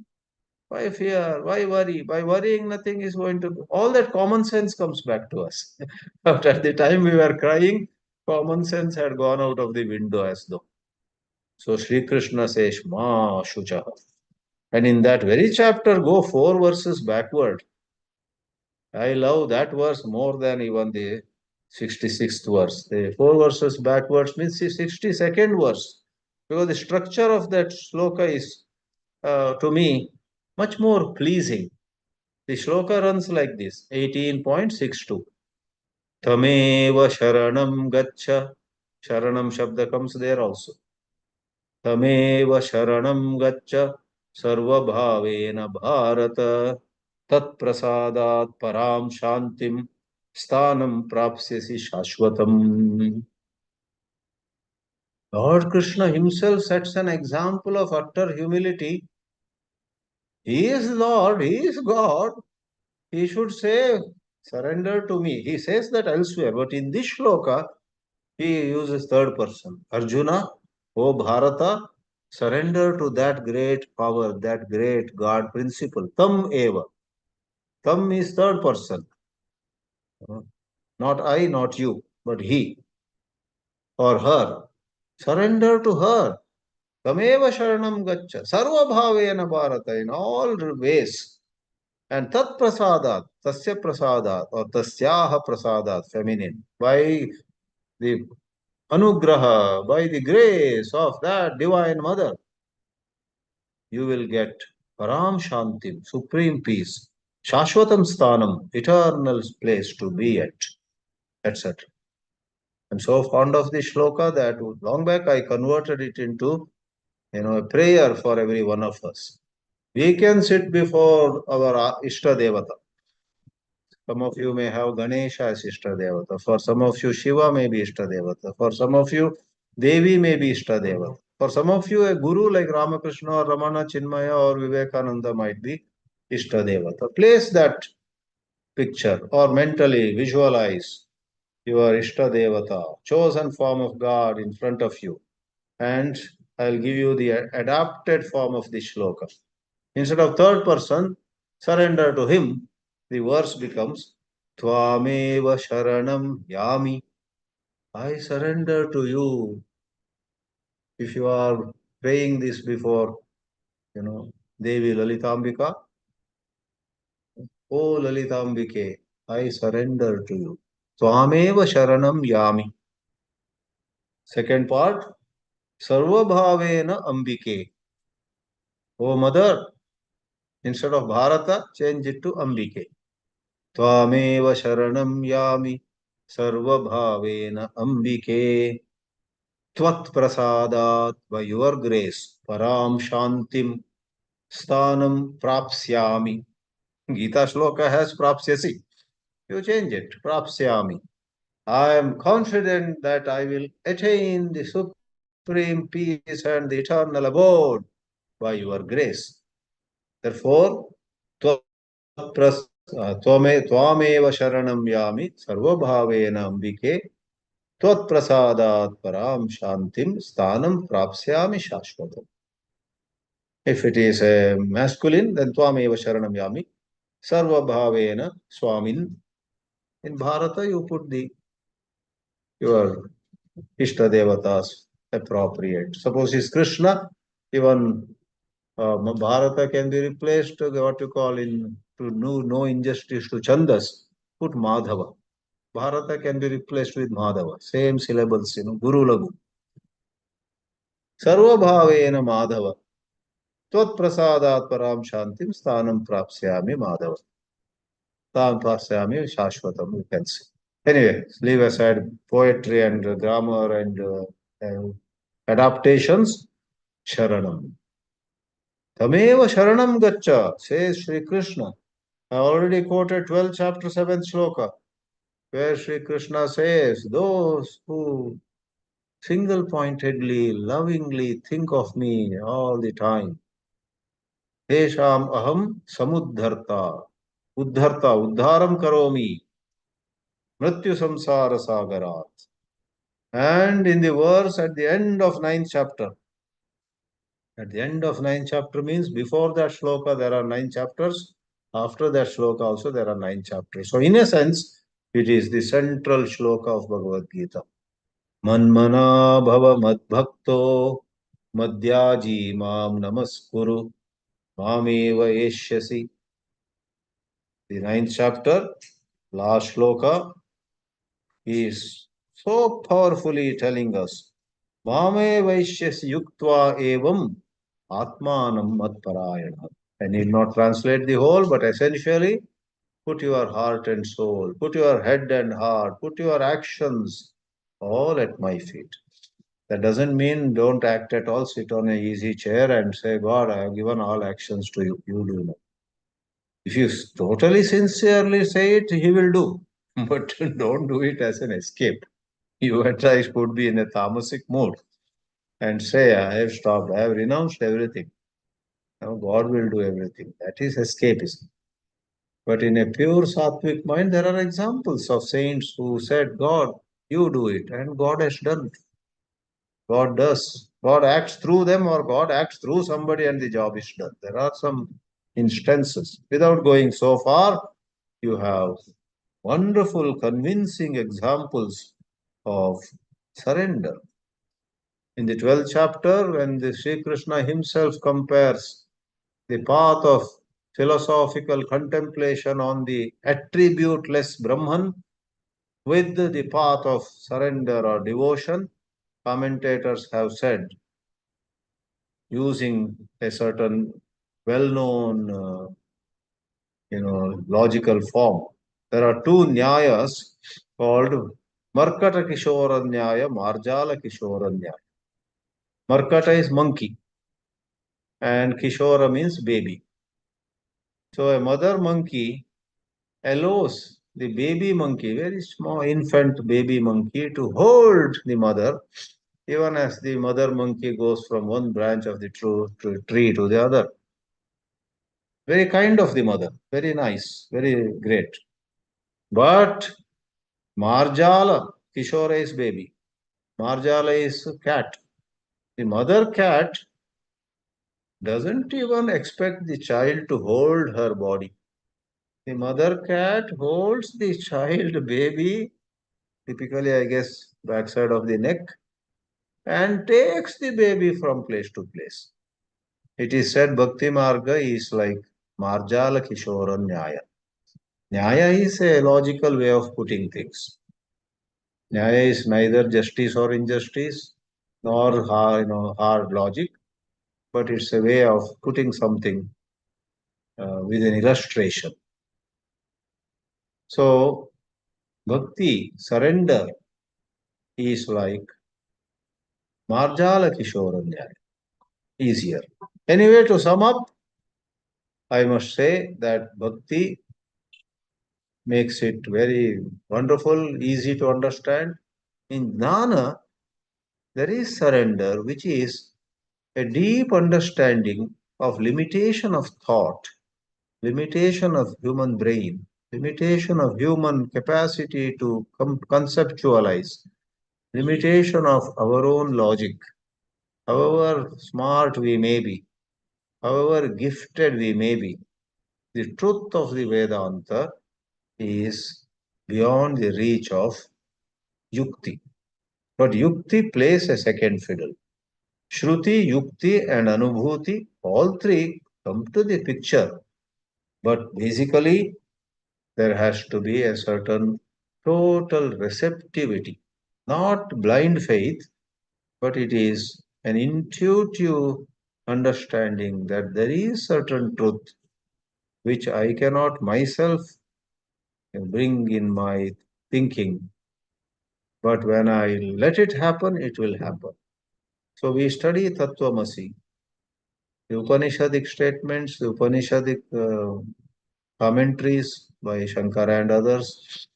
Why fear? Why worry? By worrying, nothing is going to. All that common sense comes back to us. But at the time we were crying, common sense had gone out of the window as though. So Sri Krishna says, Ma Shuchaha. And in that very chapter, go 4 verses backward. I love that verse more than even the 66th verse. The 4 verses backwards means the 62nd verse. Because the structure of that sloka is, to me, much more pleasing. The shloka runs like this, 18.62. Tameva sharanam gaccha. Sharanam shabda comes there also. Tameva sharanam gaccha sarvabhāvena Bhārata tat prasadat param shantim sthanam prapsyasi shashvatam. Lord Krishna himself sets an example of utter humility. He is Lord, he is God. He should say, surrender to me. He says that elsewhere, but in this shloka, he uses third person. Arjuna, O Bhārata, surrender to that great power, that great God principle. Tam eva. Tam is third person. Not I, not you, but he or her. Surrender to her. Tameva sharanam gaccha. Sarvabhāvena Bhārata, in all ways. And tat prasadat, tasya prasadat, or tasyaha prasadat, feminine. By the anugraha, by the grace of that divine mother, you will get param shantim, supreme peace, shashvatam sthanam, eternal place to be at, etc. I'm so fond of this shloka that long back I converted it into, a prayer for every one of us. We can sit before our Ishta Devata. Some of you may have Ganesha as Ishta Devata. For some of you, Shiva may be Ishta Devata. For some of you, Devi may be Ishta Devata. For some of you, a guru like Ramakrishna or Ramana, Chinmaya or Vivekananda might be Ishtadevata. Place that picture or mentally visualize your Ishtadevata, chosen form of God in front of you. And I'll give you the adapted form of the shloka. Instead of third person, surrender to him, the verse becomes Tvameva sharanam yami. I surrender to you. If you are praying this before, Devi Lalitambika, O Lalitambike, I surrender to you. Tvameva sharanam yami. Second part, sarvabhāvena ambike. O mother, instead of Bhārata, change it to Ambike. Tvameva sharanam yami sarvabhāvena ambike. Tvat prasadat, by your grace, param shantim sthanam prapsyami. Gita shloka has prapsyasi. You change it, prapsyami. I am confident that I will attain the supreme peace and the eternal abode by your grace. Therefore, त्वामेव शरणं यामि सर्वभावेन अम्बिके त्वत्प्रसादात् परां शान्तिं स्थानं प्राप्स्यामि शाश्वतम्. If it is a masculine, then त्वामेव शरणं यामि sarvabhavena swamin. In Bharata, you put your Ishta Devatas appropriate. Suppose it's Krishna, even Bharata can be replaced to what you call in to no injustice to Chandas. Put Madhava. Bharata can be replaced with Madhava. Same syllables, Guru Lagu. Sarvabhavena Madhava. Tvat prasadat param shantim sthanam prapsyami Madhava. Sthanam prapsyami shashvatam, you can say. Anyway, leave aside poetry and grammar and adaptations. Sharanam. Tameva sharanam gaccha, says Sri Krishna. I already quoted 12th chapter 7th shloka, where Sri Krishna says, those who single-pointedly, lovingly think of me all the time, tesham aham samuddharta, uddharam karomi, mrityu samsara sagarat. And in the verse at the end of 9th chapter, at the end of 9th chapter means before that shloka there are 9 chapters, after that shloka also there are 9 chapters. So in a sense, it is the central shloka of Bhagavad-Geeā. Manmana bhava madbhakto madhyaji mam namaskuru yamevaisha. The 9th chapter, last shloka, is so powerfully telling us yamevaisha yuktva evam atmanam matparayana. I need not translate the whole, but essentially, put your heart and soul, put your head and heart, put your actions all at my feet. That doesn't mean don't act at all, sit on an easy chair and say, God, I have given all actions to you. You do not. If you totally sincerely say it, He will do. But don't do it as an escape. You at least could be in a tamasic mood and say, I have stopped, I have renounced everything. Now God will do everything. That is escapism. But in a pure sattvic mind, there are examples of saints who said, God, you do it, and God has done it. God does. God acts through them, or God acts through somebody, and the job is done. There are some instances. Without going so far, you have wonderful, convincing examples of surrender. In the 12th chapter, when the Sri Krishna himself compares the path of philosophical contemplation on the attributeless Brahman with the path of surrender or devotion, commentators have said, using a certain well-known, logical form. There are two nyayas called Markata Kishora Nyaya, Marjala Kishora Nyaya. Markata is monkey, and Kishora means baby. So a mother monkey allows the baby monkey, very small infant baby monkey, to hold the mother even as the mother monkey goes from one branch of the tree to the other. Very kind of the mother, very nice, very great. But Marjala, Kishore's baby, Marjala is a cat. The mother cat doesn't even expect the child to hold her body. The mother cat holds the child baby, typically, I guess, backside of the neck, and takes the baby from place to place. It is said bhakti-mārga is like Marjala Kishora Nyaya. Nyaya is a logical way of putting things. Nyaya is neither justice or injustice, nor hard logic, but it's a way of putting something with an illustration. So, bhakti, surrender, is like Marjala Kishora Nyaya. Easier. Anyway, to sum up, I must say that bhakti makes it very wonderful, easy to understand. In jnāna, there is surrender, which is a deep understanding of limitation of thought, limitation of human brain, limitation of human capacity to conceptualize, limitation of our own logic, however smart we may be, however gifted we may be. The truth of the Vedanta is beyond the reach of yukti. But yukti plays a second fiddle. Shruti, yukti, and anubhuti, all three come to the picture. But basically, there has to be a certain total receptivity, not blind faith, but it is an intuitive understanding that there is certain truth which I cannot myself bring in my thinking. But when I let it happen, it will happen. So we study Tattvamasi, the Upanishadic statements, the Upanishadic commentaries by Shankara and others.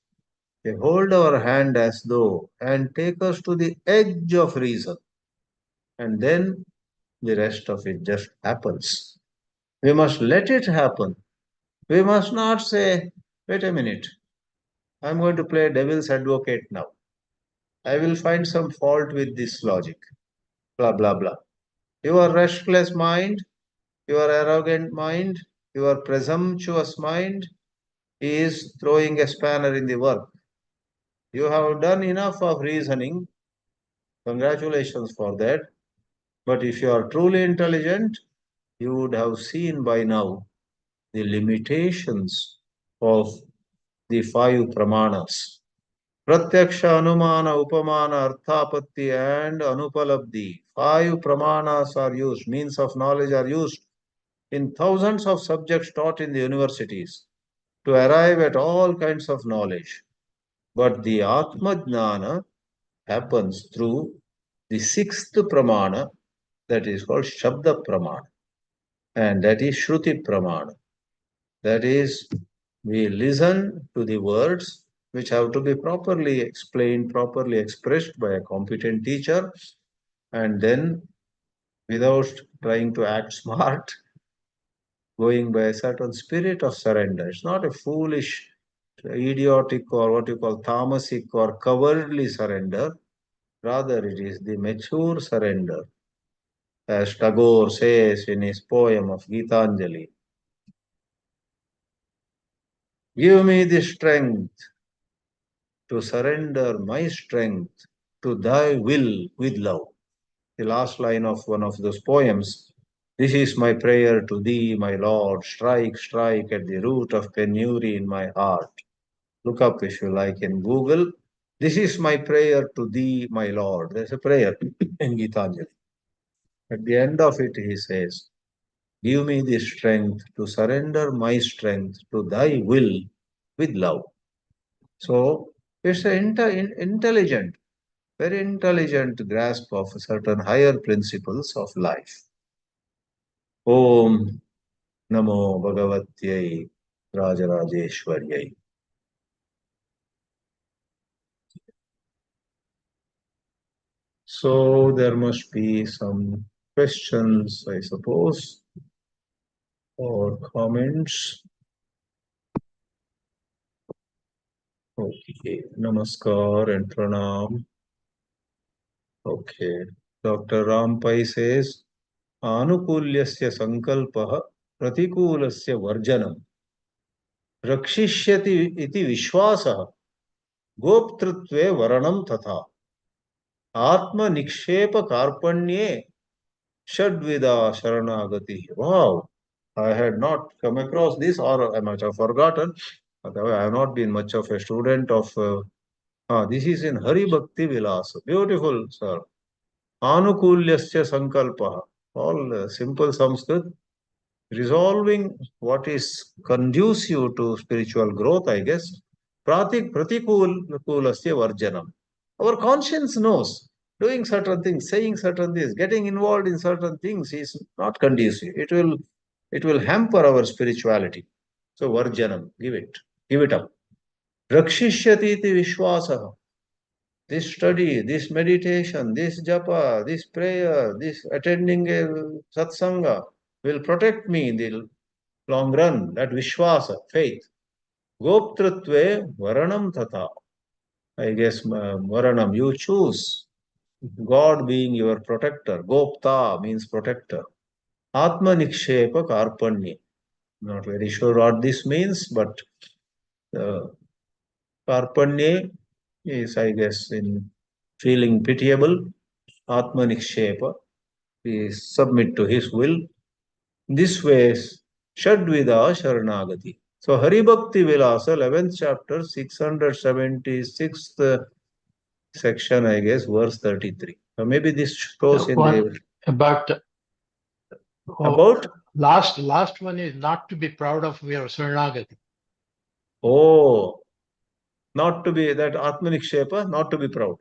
They hold our hand as though and take us to the edge of reason. And then the rest of it just happens. We must let it happen. We must not say, wait a minute, I'm going to play devil's advocate now. I will find some fault with this logic. Blah, blah, blah. Your restless mind, your arrogant mind, your presumptuous mind is throwing a spanner in the work. You have done enough of reasoning. Congratulations for that. But if you are truly intelligent, you would have seen by now the limitations of the five pramanas. Pratyaksha, Anumana, Upamana, Arthapatti, and Anupalabdhi. Five pramanas are used, means of knowledge are used in thousands of subjects taught in the universities to arrive at all kinds of knowledge. But the Atma-jnana happens through the sixth pramana, that is called Shabda pramana, and that is Shruti pramana. That is, we listen to the words which have to be properly explained, properly expressed by a competent teacher, and then without trying to act smart, going by a certain spirit of surrender. It's not a foolish, idiotic, or what you call tamasic or cowardly surrender. Rather, it is the mature surrender, as Tagore says in his poem of Gitanjali. Give me the strength to surrender my strength to thy will with love. The last line of one of those poems. This is my prayer to thee, my Lord. Strike, strike at the root of penury in my heart. Look up if you like in Google. This is my prayer to thee, my Lord. There's a prayer in Gitanjali. At the end of it, he says, give me the strength to surrender my strength to thy will with love. So it's an intelligent, very intelligent grasp of certain higher principles of life. Om Namo Bhagavatyai Rajarajeshwaryai. So there must be some questions, I suppose, or comments. Okay, namaskar and pranam. Okay, Dr. Rampai says, Anukulyasya sankalpah pratikulasya varjanam rakshishyati iti vishwasah goptrutve varanam tatha atma nikshepa karpanye shadvida sharanāgati. Wow, I had not come across this, or I might have forgotten. Otherwise, I have not been much of a student of. This is in Hari Bhakti Vilasa. Beautiful, sir. Anukulyasya sankalpa. All simple Sanskrit. Resolving what is conducive to spiritual growth, I guess. Pratikulasya varjanam. Our conscience knows doing certain things, saying certain things, getting involved in certain things is not conducive. It will hamper our spirituality. So varjanam, give it up. Rakshishyati iti vishwasaha. This study, this meditation, this japa, this prayer, this attending a satsanga will protect me in the long run. That vishwasa, faith. Goptrutve varanam tatha. I guess varanam, you choose. God being your protector. Gopta means protector. Atma nikshepa karpanye. Not very sure what this means, but karpanye is, I guess, in feeling pitiable. Atma nikshepa is submit to his will. This way, Shadvida Sharanagati. So Hari Bhakti Vilasa, 11th chapter, 676th section, I guess, verse 33. So maybe this shows in the... About? Last one is not to be proud of your sharanāgati. Oh, not to be, that Atmanikshepa, not to be proud.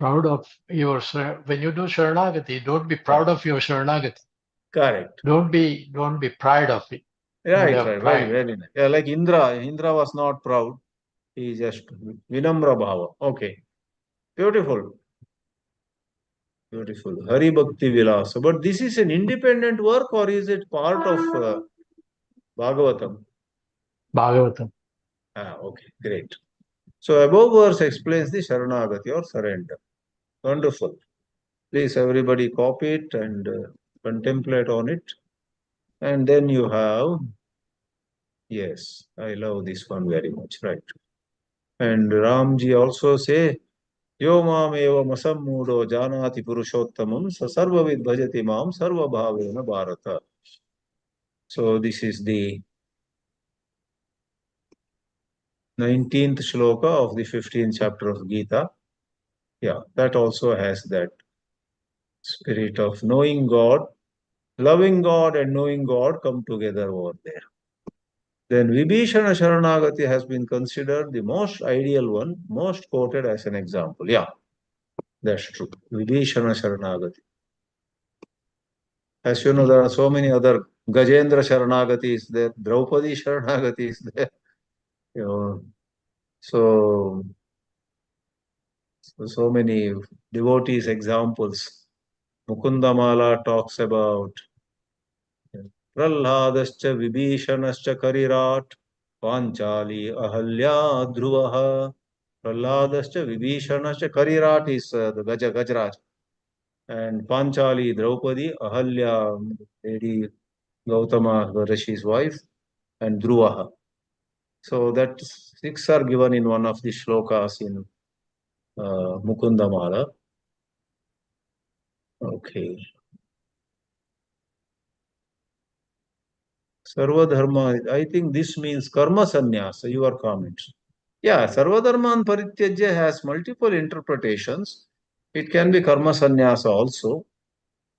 Proud of your, when you do sharanāgati, don't be proud of your sharanāgati. Correct. Don't be proud of it. Right. Very nice. Yeah, like Indra was not proud. He just Vinamra Bhava. Okay. Beautiful. Hari Bhakti Vilasa. But this is an independent work, or is it part of Bhagavatam? Bhagavatam. Okay, great. So above verse explains the sharanagati or surrender. Wonderful. Please everybody copy it and contemplate on it. And then you have, yes, I love this one very much, right? And Ramji also say, Yo mam eva masammudo janati purushottamam sa sarvavid bhajati mam sarvabhāvena Bhārata. So this is the 19th shloka of the 15th chapter of Gita. Yeah, that also has that spirit of knowing God, loving God and knowing God come together over there. Then Vibhishana Sharanagati has been considered the most ideal one, most quoted as an example. Yeah, that's true. Vibhishana Sharanagati. As you know, there are so many other Gajendra Sharanagati is there, Draupadi Sharanagati is there. You know, so many devotees examples. Mukundamala talks about Prahladascha Vibhishanascha Karirat Panchali Ahalya Dhruvaha. Prahladascha Vibhishanascha Karirat is the Gajraj. And Panchali Draupadi, Ahalya, Lady Gautama, Rishi's wife, and Dhruvaha. So that 6 are given in one of the shlokas in Mukundamala. Okay. Sarvadharma, I think this means karma sannyasa, your comments. Yeah, Sarvadharman Parityajya has multiple interpretations. It can be karma sannyasa also.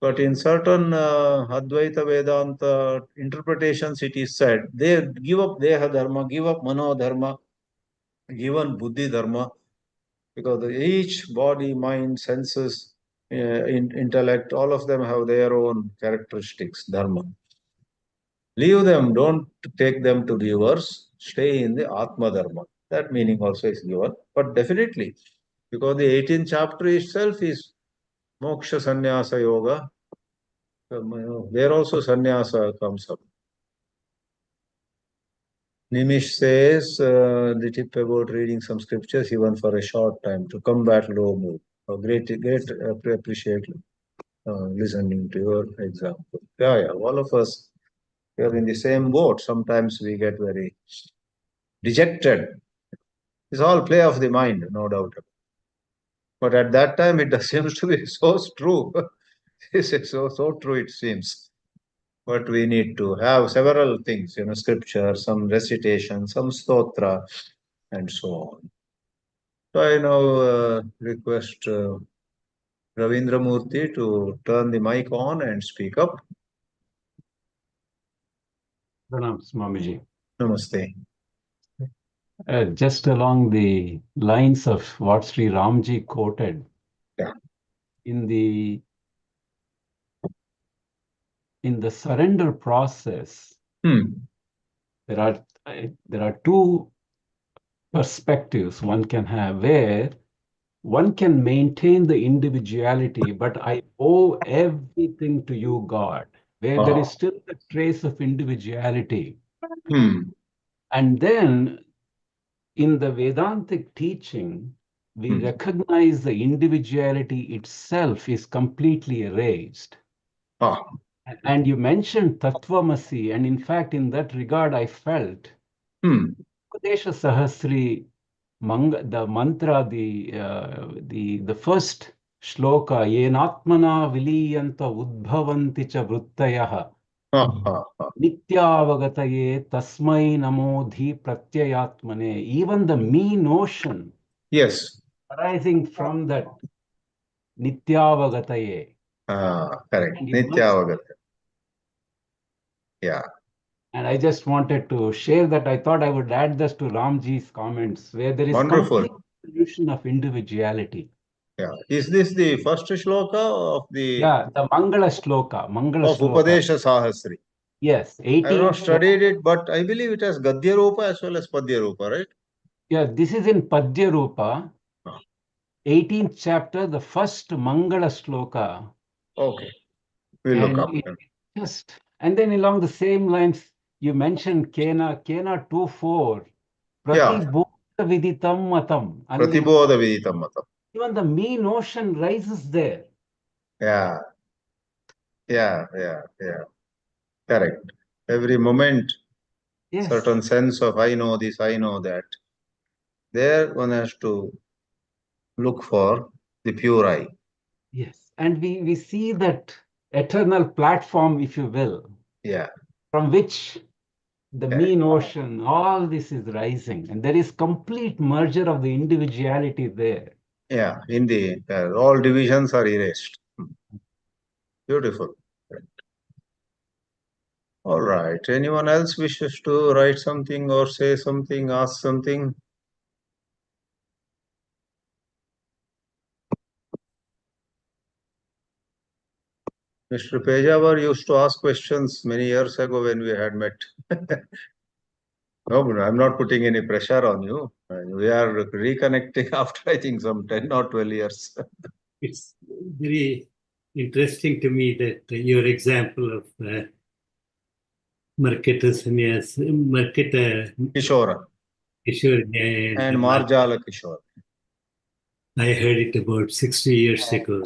But in certain Advaita Vedanta interpretations, it is said, they give up Deha Dharma, give up Mano Dharma, given Buddhi Dharma, because each body, mind, senses, intellect, all of them have their own characteristics, Dharma. Leave them, don't take them to be yours, stay in the Atma Dharma. That meaning also is given. But definitely, because the 18th chapter itself is Moksha Sannyasa Yoga. There also sannyasa comes up. Nimish says the tip about reading some scriptures even for a short time to combat low mood. Great, appreciate listening to your example. Yeah, all of us, we are in the same boat. Sometimes we get very dejected. It's all play of the mind, no doubt. But at that time, it seems to be so true. It's so true, it seems. But we need to have several things, scripture, some recitation, some stotra, and so on. So I now request Ravindra Murthy to turn the mic on and speak up. Pranam, Swamiji. Namaste. Just along the lines of what Sri Ramji quoted, Yeah. in the surrender process, there are two perspectives one can have, where one can maintain the individuality, but I owe everything to you, God, where there is still a trace of individuality. And then in the Vedantic teaching, we recognize the individuality itself is completely erased. And you mentioned Tattvamasi, and in fact, in that regard, I felt Upadesha Sahasri, the mantra, the first shloka, yenatmana viliyanta udbhavanti cha vruttayah nityavagataye tasmai namodhi pratyayatmane. Even the me notion, yes, arising from that nityavagataye. Correct. Nityavagata. Yeah. And I just wanted to share that. I thought I would add this to Ramji's comments, where there is Wonderful. complete illusion of individuality. Yeah. Is this the first shloka of the... Yeah, the Mangala Shloka. Of Upadesha Sahasri. Yes, 18. I have not studied it, but I believe it has Gadya Rupa as well as Padya Rupa, right? Yeah, this is in Padya Rupa, 18th chapter, the first Mangala Shloka. Okay. We'll look up. And then along the same lines, you mentioned Kena 2:4. Pratibodha Viditam matam. Pratibodha Viditam matam. Even the me notion rises there. Yeah. Correct. Every moment, certain sense of I know this, I know that. There one has to look for the pure I. Yes. And we see that eternal platform, if you will. Yeah. From which the me notion, all this is rising. And there is complete merger of the individuality there. Yeah, indeed. All divisions are erased. Beautiful. All right. Anyone else wishes to write something or say something, ask something? Mr. Pejawar used to ask questions many years ago when we had met. No, I'm not putting any pressure on you. We are reconnecting after, I think, some 10 or 12 years. It's very interesting to me that your example of Marketa Sannyas, Marketa Kishora. And Marjala Kishora. I heard it about 60 years ago.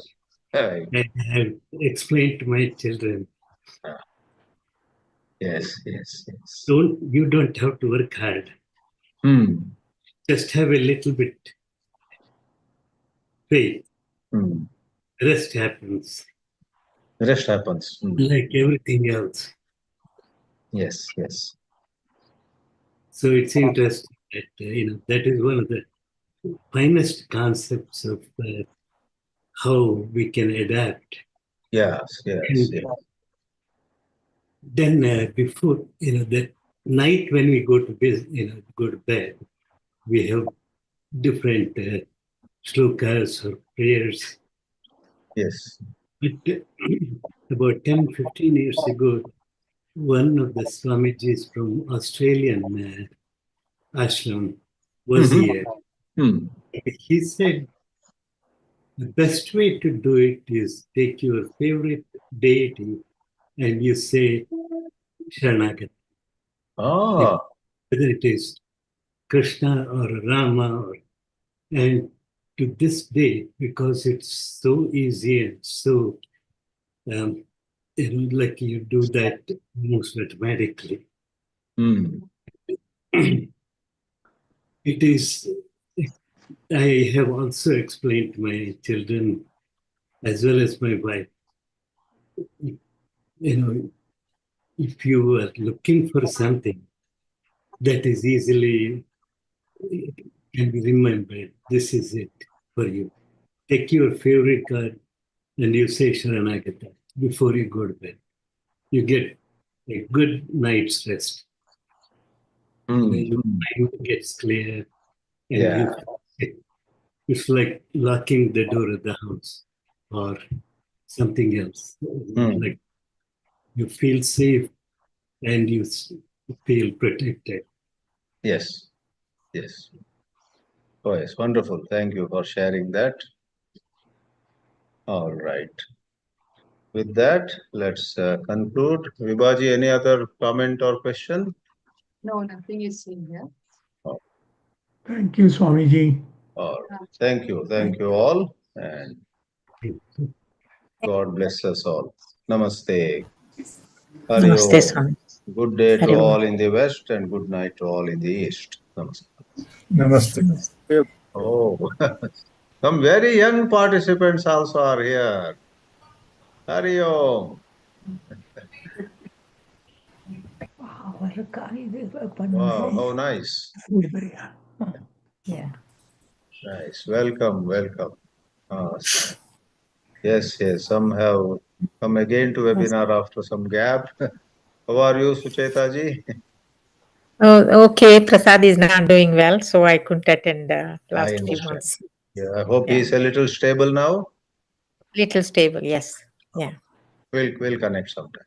Right. And I have explained to my children. Yes. You don't have to work hard. Just have a little bit faith. Rest happens. Like everything else. Yes. So it's interesting that that is one of the finest concepts of how we can adapt. Yes. Then before that night when we go to bed, we have different shlokas or prayers. Yes. But about 10-15 years ago, one of the Swamijis from Australian ashram was here. He said, The best way to do it is take your favorite deity and you say sharanāgati. Ah, Whether it is Krishna or Rama, and to this day, because it's so easy and so, like you do that almost automatically. hmm. It is, I have also explained to my children as well as my wife, if you are looking for something that is easily can be remembered, this is it for you. Take your favorite card and you say sharanāgati before you go to bed. You get a good night's rest. Your mind gets clear and Yeah. it's like locking the door of the house or something else. Like you feel safe and you feel protected. Yes. Yes. Oh, yes. Wonderful. Thank you for sharing that. All right. With that, let's conclude. Vibhaji, any other comment or question? No, nothing is seen here. Thank you, Swamiji. All right. Thank you. Thank you all. And God bless us all. Namaste. Hari Namaste, Om. Swami. Good day to Hari Om. all in the West and good night to all in the East. Namaste. Namaste. Oh, some very young participants also are here. Hari Om. Wow, how nice. Yeah. Nice. Welcome, welcome. Yes, yes. Some have come again to webinar after some gap. How are you, Sucheta ji? Oh, okay. Prasad is not doing well, so I couldn't attend the I last few understand. months. Yeah, I hope he is a little stable now. Little stable, yes. Yeah. We'll connect sometime.